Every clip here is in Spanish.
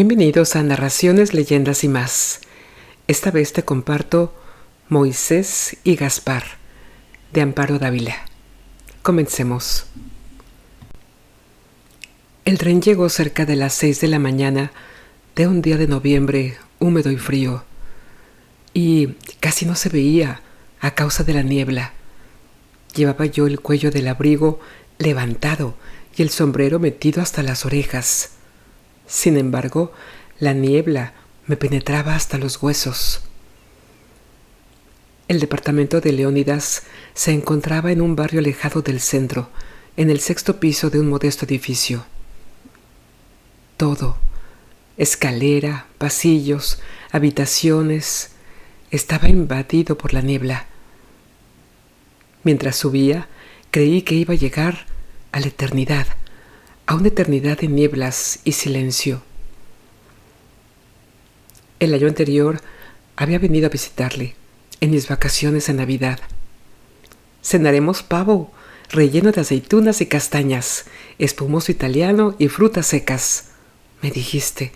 Bienvenidos a Narraciones, Leyendas y más. Esta vez te comparto Moisés y Gaspar, de Amparo Dávila. Comencemos. El tren llegó cerca de las 6 de la mañana de un día de noviembre húmedo y frío, y casi no se veía a causa de la niebla. Llevaba yo el cuello del abrigo levantado y el sombrero metido hasta las orejas. Sin embargo, la niebla me penetraba hasta los huesos. El departamento de Leónidas se encontraba en un barrio alejado del centro, en el 6º piso de un modesto edificio. Todo, escalera, pasillos, habitaciones, estaba invadido por la niebla. Mientras subía, creí que iba a llegar a la eternidad, a una eternidad de nieblas y silencio. El año anterior había venido a visitarle, en mis vacaciones de Navidad. Cenaremos pavo, relleno de aceitunas y castañas, espumoso italiano y frutas secas, me dijiste,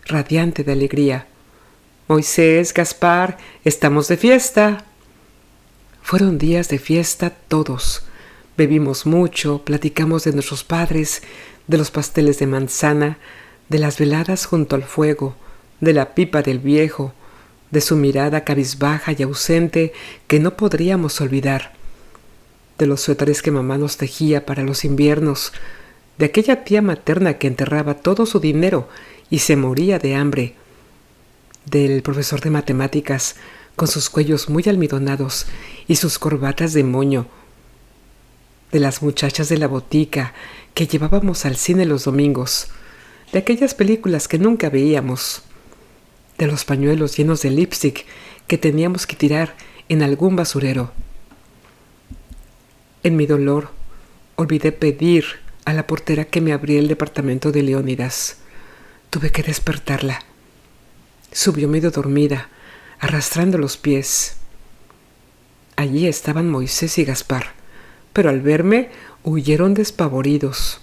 radiante de alegría. Moisés, Gaspar, estamos de fiesta. Fueron días de fiesta todos. Bebimos mucho, platicamos de nuestros padres, de los pasteles de manzana, de las veladas junto al fuego, de la pipa del viejo, de su mirada cabizbaja y ausente que no podríamos olvidar, de los suéteres que mamá nos tejía para los inviernos, de aquella tía materna que enterraba todo su dinero y se moría de hambre, del profesor de matemáticas con sus cuellos muy almidonados y sus corbatas de moño, de las muchachas de la botica que llevábamos al cine los domingos, de aquellas películas que nunca veíamos, de los pañuelos llenos de lipstick que teníamos que tirar en algún basurero. En mi dolor, olvidé pedir a la portera que me abriera el departamento de Leónidas. Tuve que despertarla. Subió medio dormida, arrastrando los pies. Allí estaban Moisés y Gaspar, pero al verme huyeron despavoridos.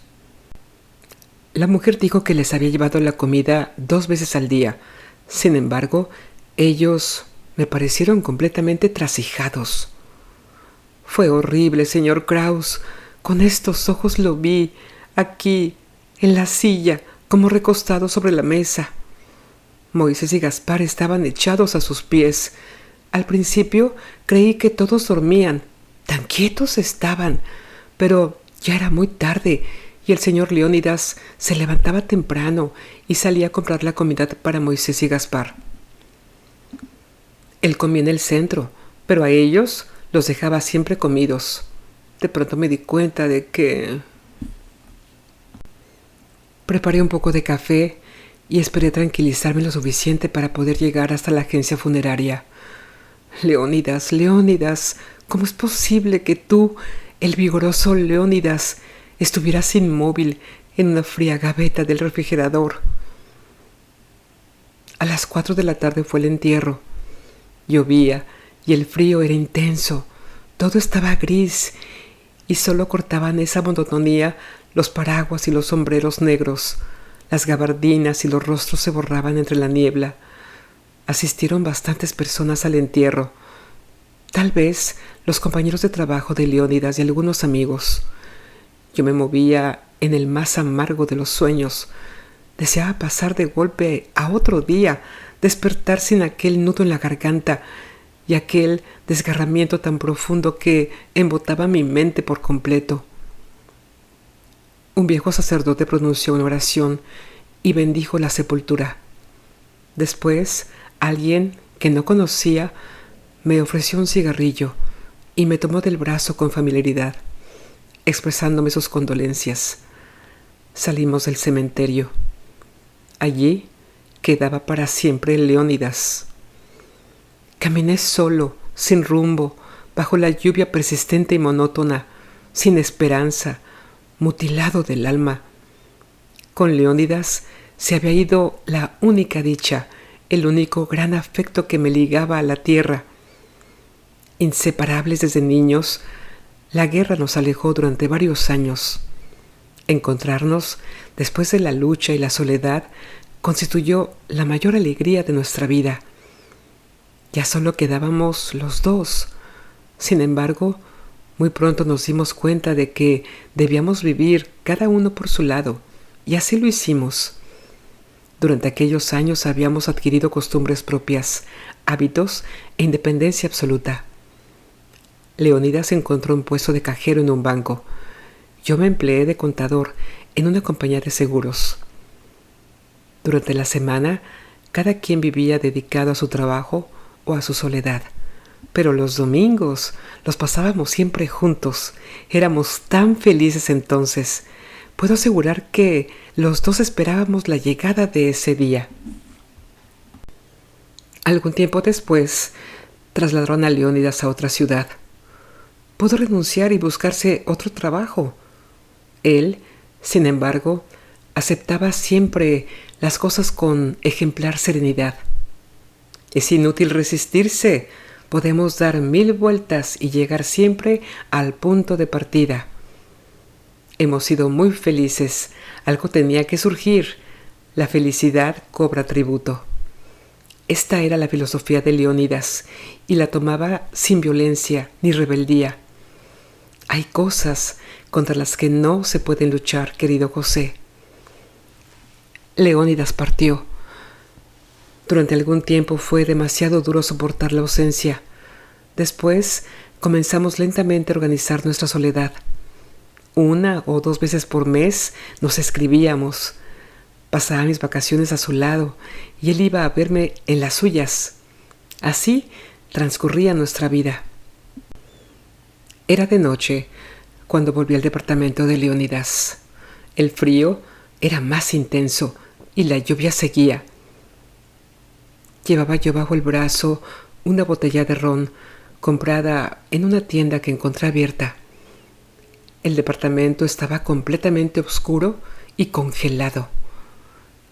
La mujer dijo que les había llevado la comida 2 veces al día. Sin embargo, ellos me parecieron completamente trasijados. Fue horrible, señor Kraus. Con estos ojos lo vi, aquí, en la silla, como recostado sobre la mesa. Moisés y Gaspar estaban echados a sus pies. Al principio creí que todos dormían. Tan quietos estaban, pero ya era muy tarde y el señor Leónidas se levantaba temprano y salía a comprar la comida para Moisés y Gaspar. Él comía en el centro, pero a ellos los dejaba siempre comidos. De pronto me di cuenta de que... Preparé un poco de café y esperé tranquilizarme lo suficiente para poder llegar hasta la agencia funeraria. Leónidas, Leónidas, ¿cómo es posible que tú, el vigoroso Leónidas, estuvieras inmóvil en una fría gaveta del refrigerador? A las 4 de la tarde fue el entierro. Llovía y el frío era intenso. Todo estaba gris y solo cortaban esa monotonía los paraguas y los sombreros negros. Las gabardinas y los rostros se borraban entre la niebla. Asistieron bastantes personas al entierro. Tal vez los compañeros de trabajo de Leónidas y algunos amigos. Yo me movía en el más amargo de los sueños. Deseaba pasar de golpe a otro día, despertar sin aquel nudo en la garganta y aquel desgarramiento tan profundo que embotaba mi mente por completo. Un viejo sacerdote pronunció una oración y bendijo la sepultura. Después, alguien que no conocía me ofreció un cigarrillo y me tomó del brazo con familiaridad, expresándome sus condolencias. Salimos del cementerio. Allí quedaba para siempre Leónidas. Caminé solo, sin rumbo, bajo la lluvia persistente y monótona, sin esperanza, mutilado del alma. Con Leónidas se había ido la única dicha, el único gran afecto que me ligaba a la tierra. Inseparables desde niños, la guerra nos alejó durante varios años. Encontrarnos, después de la lucha y la soledad, constituyó la mayor alegría de nuestra vida. Ya solo quedábamos los dos. Sin embargo, muy pronto nos dimos cuenta de que debíamos vivir cada uno por su lado, y así lo hicimos. Durante aquellos años habíamos adquirido costumbres propias, hábitos e independencia absoluta. Leonidas encontró un puesto de cajero en un banco. Yo me empleé de contador en una compañía de seguros. Durante la semana, cada quien vivía dedicado a su trabajo o a su soledad. Pero los domingos los pasábamos siempre juntos. Éramos tan felices entonces. Puedo asegurar que los dos esperábamos la llegada de ese día. Algún tiempo después, trasladaron a Leónidas a otra ciudad. Pudo renunciar y buscarse otro trabajo. Él, sin embargo, aceptaba siempre las cosas con ejemplar serenidad. Es inútil resistirse. Podemos dar 1000 vueltas y llegar siempre al punto de partida. Hemos sido muy felices. Algo tenía que surgir. La felicidad cobra tributo. Esta era la filosofía de Leónidas y la tomaba sin violencia ni rebeldía. Hay cosas contra las que no se pueden luchar, querido José. Leónidas partió. Durante algún tiempo fue demasiado duro soportar la ausencia. Después comenzamos lentamente a organizar nuestra soledad. 1 o 2 veces por mes nos escribíamos. Pasaba mis vacaciones a su lado y él iba a verme en las suyas. Así transcurría nuestra vida. Era de noche cuando volví al departamento de Leónidas. El frío era más intenso y la lluvia seguía. Llevaba yo bajo el brazo una botella de ron comprada en una tienda que encontré abierta. El departamento estaba completamente oscuro y congelado.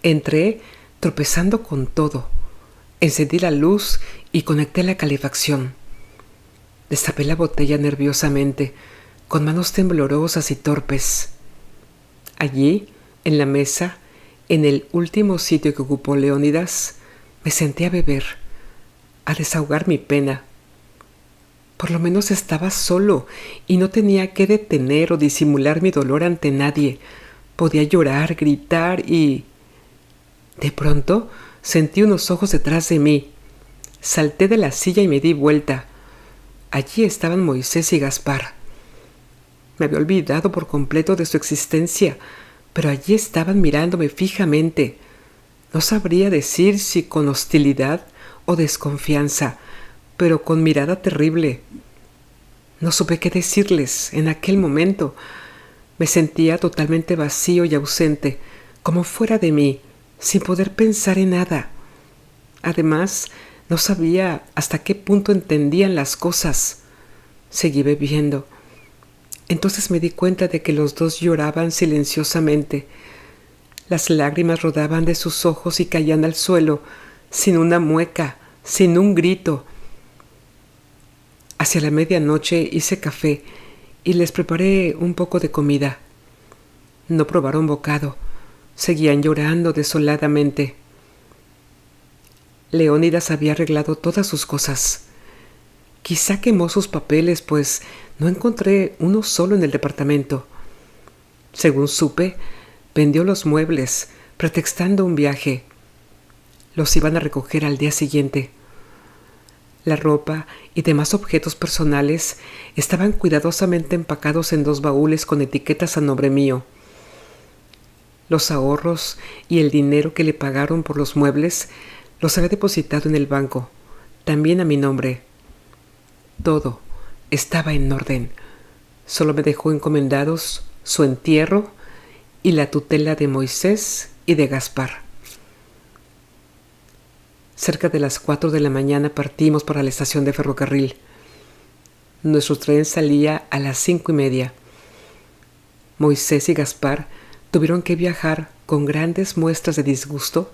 Entré tropezando con todo. Encendí la luz y conecté la calefacción. Destapé la botella nerviosamente, con manos temblorosas y torpes. Allí, en la mesa, en el último sitio que ocupó Leónidas, me senté a beber, a desahogar mi pena. Por lo menos estaba solo y no tenía que detener o disimular mi dolor ante nadie. Podía llorar, gritar y... De pronto sentí unos ojos detrás de mí. Salté de la silla y me di vuelta. Allí estaban Moisés y Gaspar. Me había olvidado por completo de su existencia, pero allí estaban mirándome fijamente. No sabría decir si con hostilidad o desconfianza, pero con mirada terrible. No supe qué decirles en aquel momento. Me sentía totalmente vacío y ausente, como fuera de mí, sin poder pensar en nada. Además, no sabía hasta qué punto entendían las cosas. Seguí bebiendo. Entonces me di cuenta de que los dos lloraban silenciosamente. Las lágrimas rodaban de sus ojos y caían al suelo, sin una mueca, sin un grito. Hacia la medianoche hice café y les preparé un poco de comida. No probaron bocado. Seguían llorando desoladamente. Leónidas había arreglado todas sus cosas. Quizá quemó sus papeles, pues no encontré uno solo en el departamento. Según supe, vendió los muebles, pretextando un viaje. Los iban a recoger al día siguiente. La ropa y demás objetos personales estaban cuidadosamente empacados en 2 baúles con etiquetas a nombre mío. Los ahorros y el dinero que le pagaron por los muebles los había depositado en el banco, también a mi nombre. Todo estaba en orden. Solo me dejó encomendados su entierro y la tutela de Moisés y de Gaspar. Cerca de las 4 de la mañana partimos para la estación de ferrocarril. Nuestro tren salía a las 5:30. Moisés y Gaspar tuvieron que viajar con grandes muestras de disgusto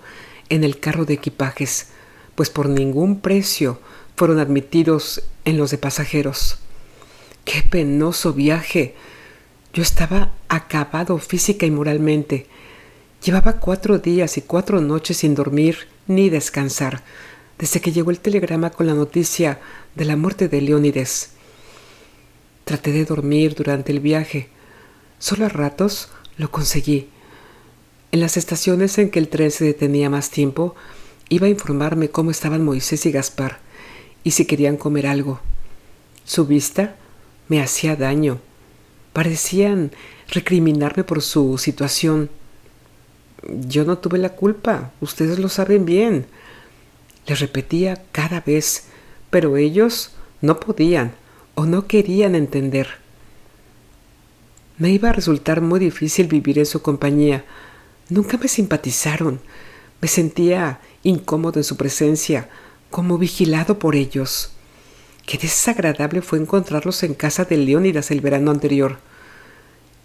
en el carro de equipajes, pues por ningún precio fueron admitidos en los de pasajeros. ¡Qué penoso viaje! Yo estaba acabado física y moralmente. Llevaba 4 días y 4 noches sin dormir ni descansar, desde que llegó el telegrama con la noticia de la muerte de Leónidas. Traté de dormir durante el viaje. Solo a ratos lo conseguí. En las estaciones en que el tren se detenía más tiempo, iba a informarme cómo estaban Moisés y Gaspar y si querían comer algo. Su vista me hacía daño. Parecían recriminarme por su situación. Yo no tuve la culpa, ustedes lo saben bien. Les repetía cada vez, pero ellos no podían o no querían entender. Me iba a resultar muy difícil vivir en su compañía. Nunca me simpatizaron. Me sentía incómodo en su presencia, como vigilado por ellos. Qué desagradable fue encontrarlos en casa de Leónidas el verano anterior.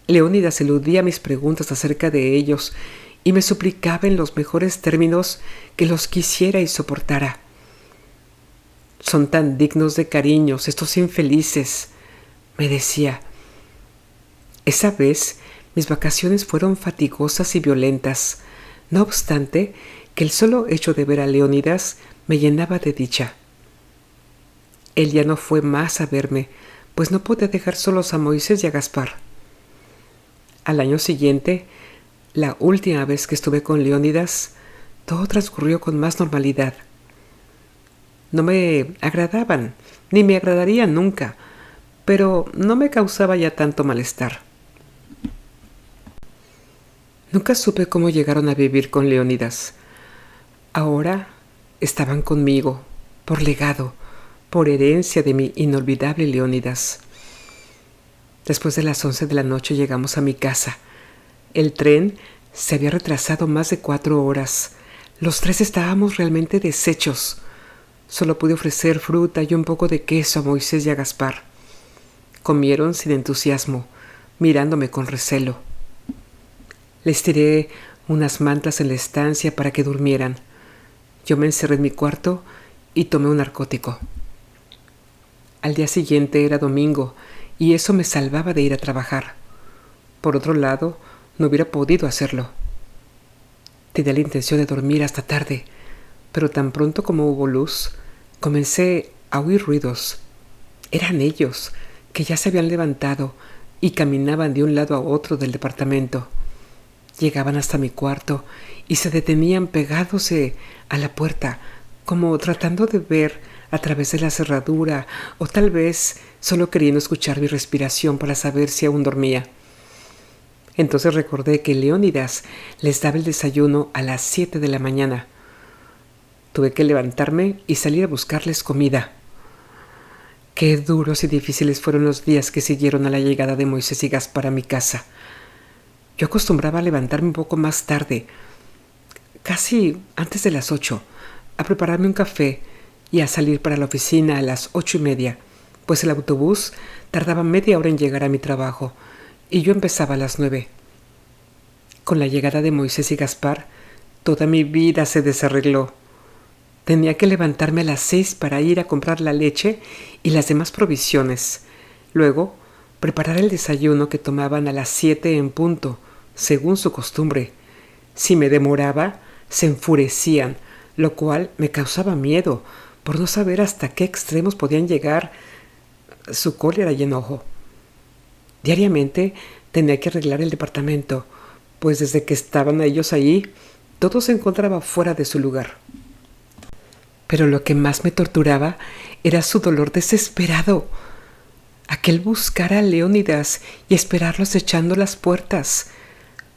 Leónidas eludía mis preguntas acerca de ellos y me suplicaba en los mejores términos que los quisiera y soportara. Son tan dignos de cariños estos infelices, me decía. Esa vez mis vacaciones fueron fatigosas y violentas, no obstante que el solo hecho de ver a Leónidas me llenaba de dicha. Él ya no fue más a verme, pues no podía dejar solos a Moisés y a Gaspar. Al año siguiente, la última vez que estuve con Leónidas, todo transcurrió con más normalidad. No me agradaban, ni me agradarían nunca, pero no me causaba ya tanto malestar. Nunca supe cómo llegaron a vivir con Leónidas. Ahora estaban conmigo, por legado, por herencia de mi inolvidable Leónidas. Después de las 11 de la noche llegamos a mi casa. El tren se había retrasado más de 4 horas. Los 3 estábamos realmente deshechos. Solo pude ofrecer fruta y un poco de queso a Moisés y a Gaspar. Comieron sin entusiasmo, mirándome con recelo. Les tiré unas mantas en la estancia para que durmieran. Yo me encerré en mi cuarto y tomé un narcótico. Al día siguiente era domingo y eso me salvaba de ir a trabajar. Por otro lado, no hubiera podido hacerlo. Tenía la intención de dormir hasta tarde, pero tan pronto como hubo luz, comencé a oír ruidos. Eran ellos, que ya se habían levantado y caminaban de un lado a otro del departamento. Llegaban hasta mi cuarto y se detenían pegándose a la puerta, como tratando de ver a través de la cerradura, o tal vez solo queriendo escuchar mi respiración para saber si aún dormía. Entonces recordé que Leónidas les daba el desayuno a las 7 de la mañana. Tuve que levantarme y salir a buscarles comida. Qué duros y difíciles fueron los días que siguieron a la llegada de Moisés y Gaspar a mi casa. Yo acostumbraba a levantarme un poco más tarde, casi antes de las 8, a prepararme un café y a salir para la oficina a las 8:30, pues el autobús tardaba media hora en llegar a mi trabajo y yo empezaba a las 9. Con la llegada de Moisés y Gaspar, toda mi vida se desarregló. Tenía que levantarme a las 6 para ir a comprar la leche y las demás provisiones. Luego, preparar el desayuno que tomaban a las 7 en punto, según su costumbre. Si me demoraba, se enfurecían, lo cual me causaba miedo, por no saber hasta qué extremos podían llegar su cólera y enojo. Diariamente tenía que arreglar el departamento, pues desde que estaban ellos allí, todo se encontraba fuera de su lugar. Pero lo que más me torturaba era su dolor desesperado. Aquel buscar a Leónidas y esperarlos echando las puertas.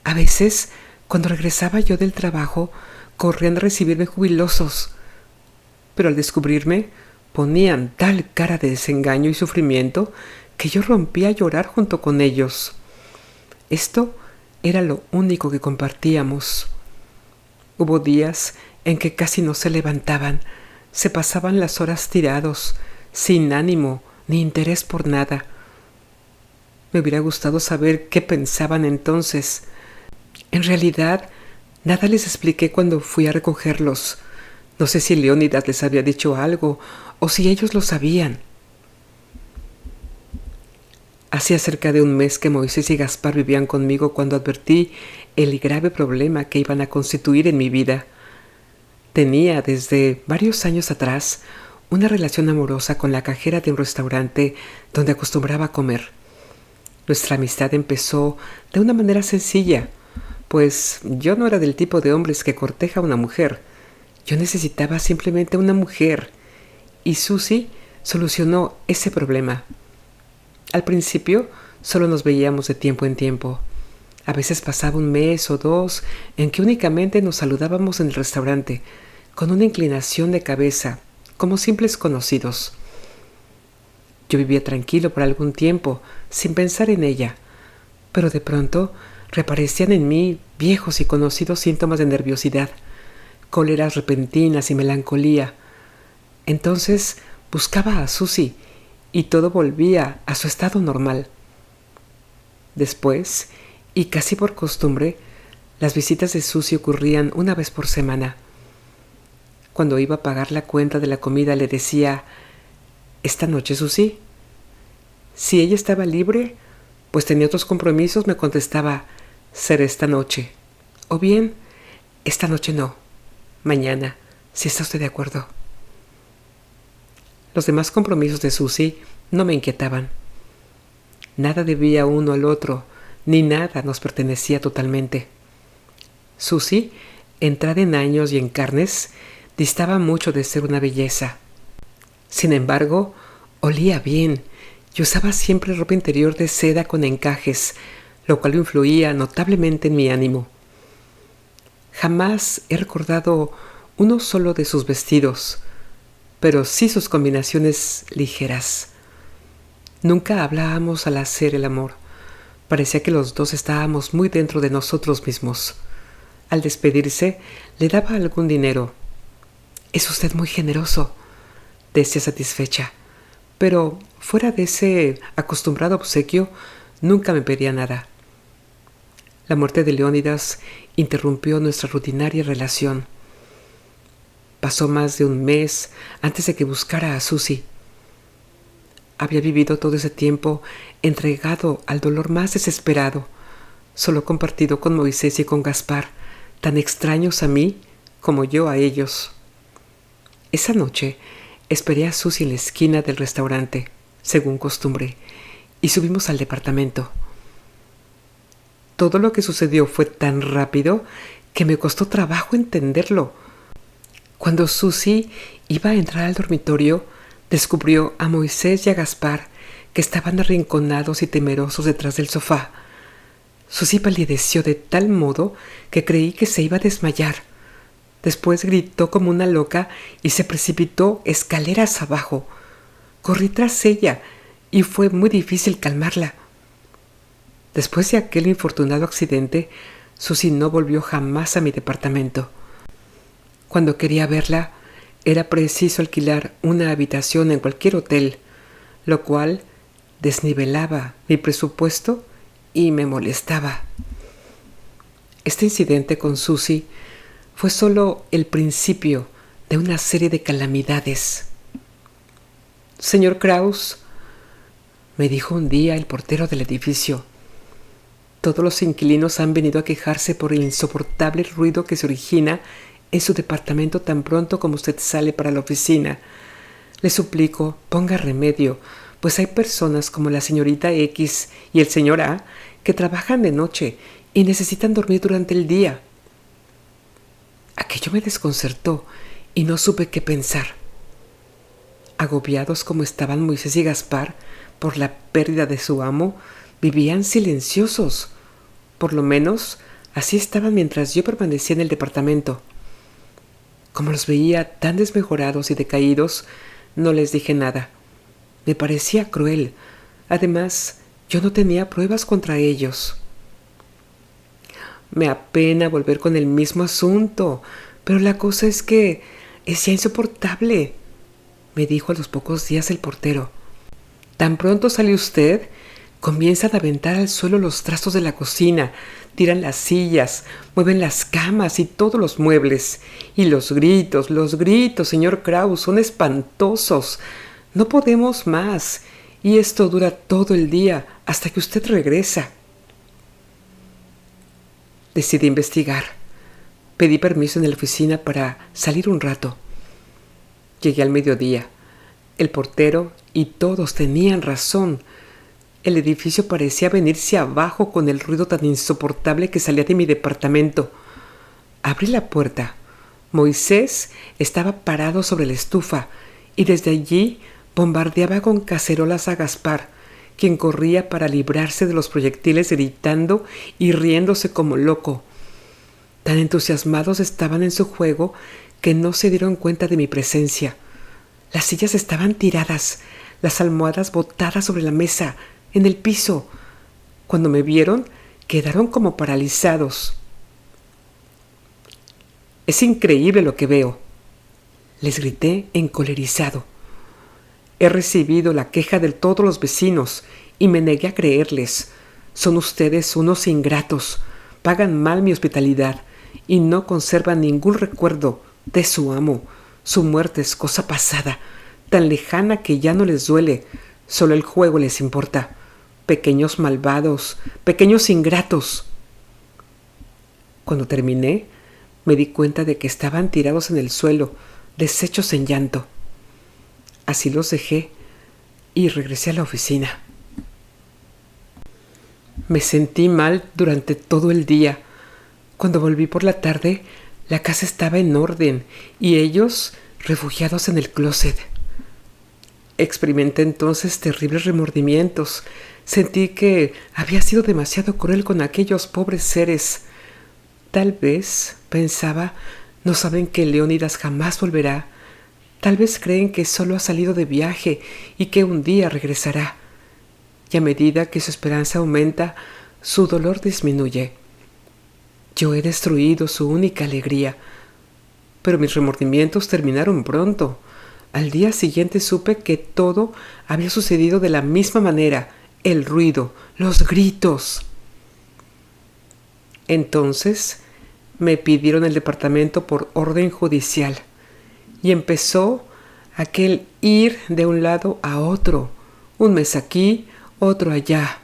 A veces, cuando regresaba yo del trabajo, corrían a recibirme jubilosos. Pero al descubrirme, ponían tal cara de desengaño y sufrimiento que yo rompía a llorar junto con ellos. Esto era lo único que compartíamos. Hubo días en que casi no se levantaban, se pasaban las horas tirados, sin ánimo ni interés por nada. Me hubiera gustado saber qué pensaban entonces. En realidad, nada les expliqué cuando fui a recogerlos. No sé si Leónidas les había dicho algo o si ellos lo sabían. Hacía cerca de un mes que Moisés y Gaspar vivían conmigo cuando advertí el grave problema que iban a constituir en mi vida. Tenía desde varios años atrás una relación amorosa con la cajera de un restaurante donde acostumbraba a comer. Nuestra amistad empezó de una manera sencilla, pues yo no era del tipo de hombres que corteja a una mujer. Yo necesitaba simplemente una mujer, y Susie solucionó ese problema. Al principio solo nos veíamos de tiempo en tiempo. A veces pasaba un mes o dos en que únicamente nos saludábamos en el restaurante, con una inclinación de cabeza, como simples conocidos. Yo vivía tranquilo por algún tiempo, sin pensar en ella, pero de pronto reaparecían en mí viejos y conocidos síntomas de nerviosidad, cóleras repentinas y melancolía. Entonces buscaba a Susie y todo volvía a su estado normal. Después, y casi por costumbre, las visitas de Susie ocurrían una vez por semana. Cuando iba a pagar la cuenta de la comida le decía: «¿Esta noche, Susie?». Si ella estaba libre, pues tenía otros compromisos, me contestaba: «Será esta noche». O bien: «Esta noche no, mañana, si está usted de acuerdo». Los demás compromisos de Susie no me inquietaban. Nada debía uno al otro, ni nada nos pertenecía totalmente. Susie, entrada en años y en carnes, distaba mucho de ser una belleza. Sin embargo, olía bien y usaba siempre ropa interior de seda con encajes, lo cual influía notablemente en mi ánimo. Jamás he recordado uno solo de sus vestidos, pero sí sus combinaciones ligeras. Nunca hablábamos al hacer el amor. Parecía que los dos estábamos muy dentro de nosotros mismos. Al despedirse, le daba algún dinero. «Es usted muy generoso», decía satisfecha, pero fuera de ese acostumbrado obsequio, nunca me pedía nada. La muerte de Leónidas interrumpió nuestra rutinaria relación. Pasó más de un mes antes de que buscara a Susie. Había vivido todo ese tiempo entregado al dolor más desesperado, solo compartido con Moisés y con Gaspar, tan extraños a mí como yo a ellos. Esa noche esperé a Susie en la esquina del restaurante, según costumbre, y subimos al departamento. Todo lo que sucedió fue tan rápido que me costó trabajo entenderlo. Cuando Susie iba a entrar al dormitorio, descubrió a Moisés y a Gaspar, que estaban arrinconados y temerosos detrás del sofá. Susie palideció de tal modo que creí que se iba a desmayar. Después gritó como una loca y se precipitó escaleras abajo. Corrí tras ella y fue muy difícil calmarla. Después de aquel infortunado accidente, Susie no volvió jamás a mi departamento. Cuando quería verla, era preciso alquilar una habitación en cualquier hotel, lo cual desnivelaba mi presupuesto y me molestaba. Este incidente con Susie fue solo el principio de una serie de calamidades. «Señor Kraus», me dijo un día el portero del edificio, «todos los inquilinos han venido a quejarse por el insoportable ruido que se origina en su departamento tan pronto como usted sale para la oficina. Le suplico, ponga remedio, pues hay personas como la señorita X y el señor A que trabajan de noche y necesitan dormir durante el día». Aquello me desconcertó y no supe qué pensar. Agobiados como estaban Moisés y Gaspar por la pérdida de su amo, vivían silenciosos. Por lo menos así estaban mientras yo permanecía en el departamento. Como los veía tan desmejorados y decaídos, no les dije nada. Me parecía cruel. Además, yo no tenía pruebas contra ellos. Me apena volver con el mismo asunto, pero la cosa es que es ya insoportable, me dijo a los pocos días el portero. Tan pronto sale usted, comienzan a aventar al suelo los trastos de la cocina, tiran las sillas, mueven las camas y todos los muebles. Y los gritos, señor Kraus, son espantosos. No podemos más. y esto dura todo el día hasta que usted regresa. Decidí investigar. Pedí permiso en la oficina para salir un rato. Llegué al mediodía. El portero y todos tenían razón. El edificio parecía venirse abajo con el ruido tan insoportable que salía de mi departamento. Abrí la puerta. Moisés estaba parado sobre la estufa y desde allí bombardeaba con cacerolas a Gaspar, quien corría para librarse de los proyectiles gritando y riéndose como loco. Tan entusiasmados estaban en su juego que no se dieron cuenta de mi presencia. Las sillas estaban tiradas, las almohadas botadas sobre la mesa, en el piso. Cuando me vieron, quedaron como paralizados. «Es increíble lo que veo», les grité encolerizado. «He recibido la queja de todos los vecinos y me negué a creerles. Son ustedes unos ingratos, pagan mal mi hospitalidad y no conservan ningún recuerdo de su amo. Su muerte es cosa pasada, tan lejana que ya no les duele, solo el juego les importa. Pequeños malvados, pequeños ingratos». Cuando terminé, me di cuenta de que estaban tirados en el suelo, deshechos en llanto. Así los dejé y regresé a la oficina. Me sentí mal durante todo el día. Cuando volví por la tarde, la casa estaba en orden y ellos refugiados en el closet. Experimenté entonces terribles remordimientos. Sentí que había sido demasiado cruel con aquellos pobres seres. Tal vez, pensaba, no saben que Leónidas jamás volverá. Tal vez creen que solo ha salido de viaje y que un día regresará. Y a medida que su esperanza aumenta, su dolor disminuye. Yo he destruido su única alegría. Pero mis remordimientos terminaron pronto. Al día siguiente supe que todo había sucedido de la misma manera. El ruido, los gritos. Entonces me pidieron el departamento por orden judicial y empezó aquel ir de un lado a otro, un mes aquí, otro allá.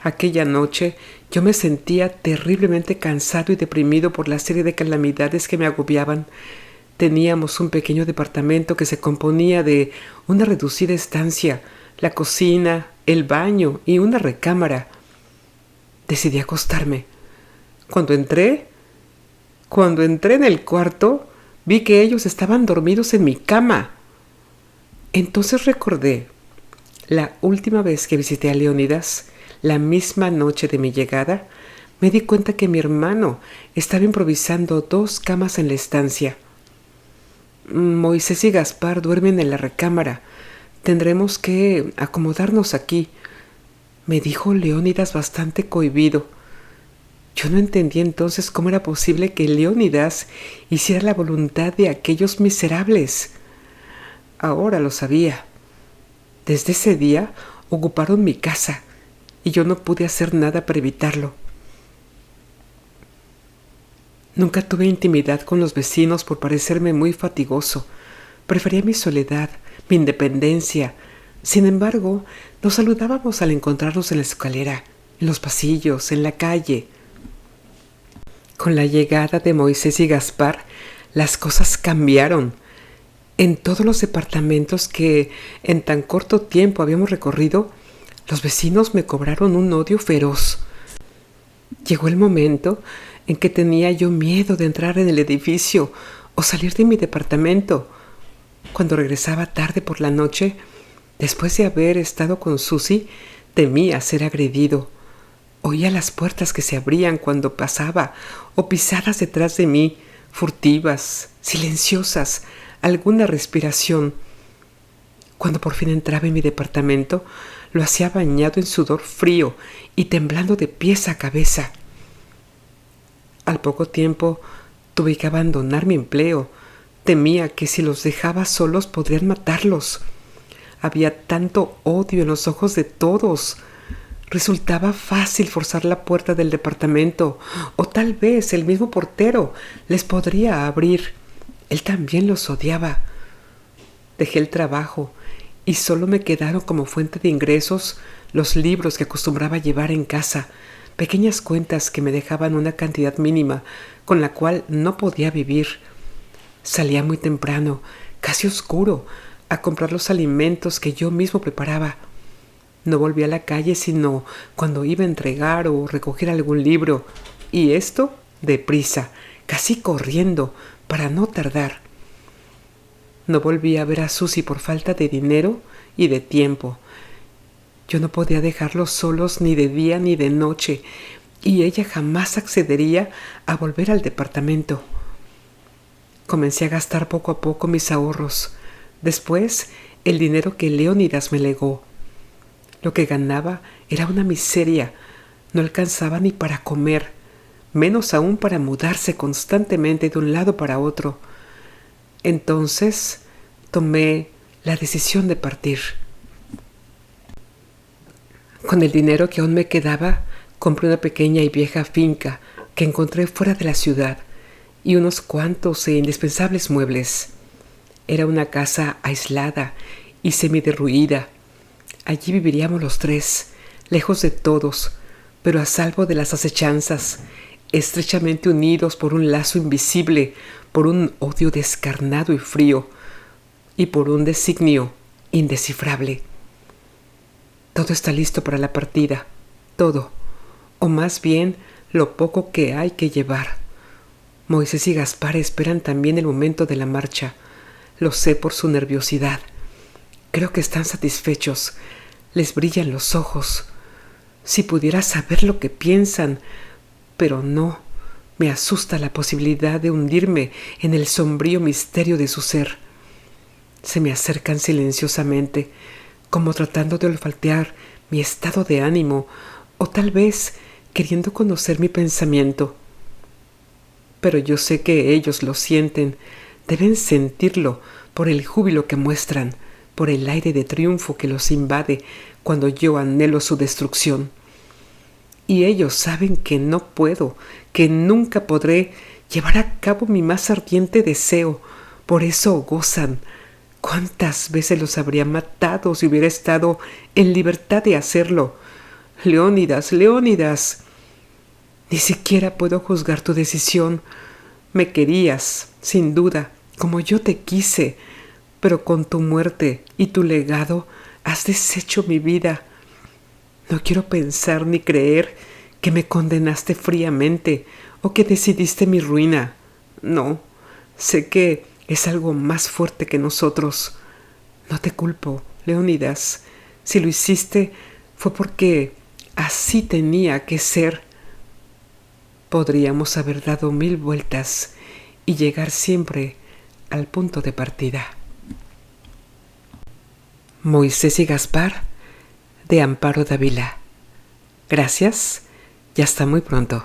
Aquella noche yo me sentía terriblemente cansado y deprimido por la serie de calamidades que me agobiaban. Teníamos un pequeño departamento que se componía de una reducida estancia, la cocina, el baño y una recámara. Decidí acostarme. Cuando entré en el cuarto, vi que ellos estaban dormidos en mi cama. Entonces recordé la última vez que visité a Leónidas, la misma noche de mi llegada, me di cuenta que mi hermano estaba improvisando 2 camas en la estancia. Moisés y Gaspar duermen en la recámara. Tendremos que acomodarnos aquí, me dijo Leónidas bastante cohibido. Yo no entendí entonces cómo era posible que Leónidas hiciera la voluntad de aquellos miserables. Ahora lo sabía. Desde ese día ocuparon mi casa y yo no pude hacer nada para evitarlo. Nunca tuve intimidad con los vecinos por parecerme muy fatigoso. Prefería mi soledad, mi independencia. Sin embargo, nos saludábamos al encontrarnos en la escalera, en los pasillos, en la calle. Con la llegada de Moisés y Gaspar, las cosas cambiaron. En todos los departamentos que en tan corto tiempo habíamos recorrido, los vecinos me cobraron un odio feroz. Llegó el momento en que tenía yo miedo de entrar en el edificio o salir de mi departamento. Cuando regresaba tarde por la noche, después de haber estado con Susie, temía ser agredido. Oía las puertas que se abrían cuando pasaba o pisadas detrás de mí, furtivas, silenciosas, alguna respiración. Cuando por fin entraba en mi departamento, lo hacía bañado en sudor frío y temblando de pies a cabeza. Al poco tiempo tuve que abandonar mi empleo. Temía que si los dejaba solos podrían matarlos. Había tanto odio en los ojos de todos. Resultaba fácil forzar la puerta del departamento, o tal vez el mismo portero les podría abrir. Él también los odiaba. Dejé el trabajo y solo me quedaron como fuente de ingresos los libros que acostumbraba llevar en casa, pequeñas cuentas que me dejaban una cantidad mínima con la cual no podía vivir. Salía muy temprano, casi oscuro, a comprar los alimentos que yo mismo preparaba. No volví a la calle sino cuando iba a entregar o recoger algún libro, y esto deprisa, casi corriendo, para no tardar. No volví a ver a Susie por falta de dinero y de tiempo. Yo no podía dejarlos solos ni de día ni de noche, y ella jamás accedería a volver al departamento. Comencé a gastar poco a poco mis ahorros. Después, el dinero que Leónidas me legó. Lo que ganaba era una miseria. No alcanzaba ni para comer, menos aún para mudarse constantemente de un lado para otro. Entonces tomé la decisión de partir. Con el dinero que aún me quedaba, compré una pequeña y vieja finca que encontré fuera de la ciudad y unos cuantos e indispensables muebles. Era una casa aislada y semiderruida. Allí viviríamos los tres, lejos de todos, pero a salvo de las acechanzas, estrechamente unidos por un lazo invisible, por un odio descarnado y frío, y por un designio indescifrable. Todo está listo para la partida, todo, o más bien lo poco que hay que llevar. Moisés y Gaspar esperan también el momento de la marcha. Lo sé por su nerviosidad. Creo que están satisfechos. Les brillan los ojos. Si pudiera saber lo que piensan, pero no. Me asusta la posibilidad de hundirme en el sombrío misterio de su ser. Se me acercan silenciosamente, como tratando de olfatear mi estado de ánimo, o tal vez queriendo conocer mi pensamiento. Pero yo sé que ellos lo sienten, deben sentirlo por el júbilo que muestran, por el aire de triunfo que los invade cuando yo anhelo su destrucción. Y ellos saben que no puedo, que nunca podré llevar a cabo mi más ardiente deseo, por eso gozan. ¿Cuántas veces los habría matado si hubiera estado en libertad de hacerlo? Leónidas, Leónidas, ni siquiera puedo juzgar tu decisión. Me querías, sin duda, como yo te quise, pero con tu muerte y tu legado has deshecho mi vida. No quiero pensar ni creer que me condenaste fríamente o que decidiste mi ruina. No, sé que es algo más fuerte que nosotros. No te culpo, Leónidas. Si lo hiciste fue porque así tenía que ser. Podríamos haber dado 1000 vueltas y llegar siempre al punto de partida. Moisés y Gaspar, de Amparo Dávila. Gracias y hasta muy pronto.